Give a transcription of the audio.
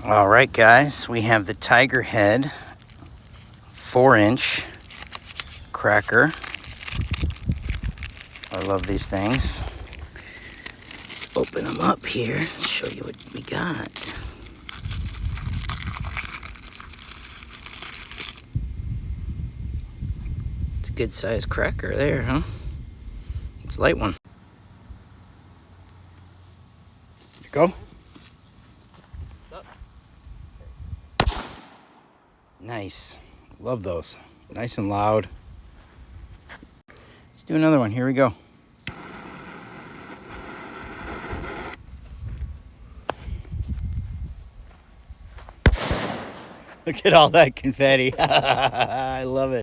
All right, guys, we have the Tiger Head 4-inch cracker. I love these things. Let's open them up here, show you what we got. It's a good sized cracker there, huh? It's a light one. Go. Nice. Love those. Nice and loud. Let's do another one. Here we go. Look at all that confetti. I love it.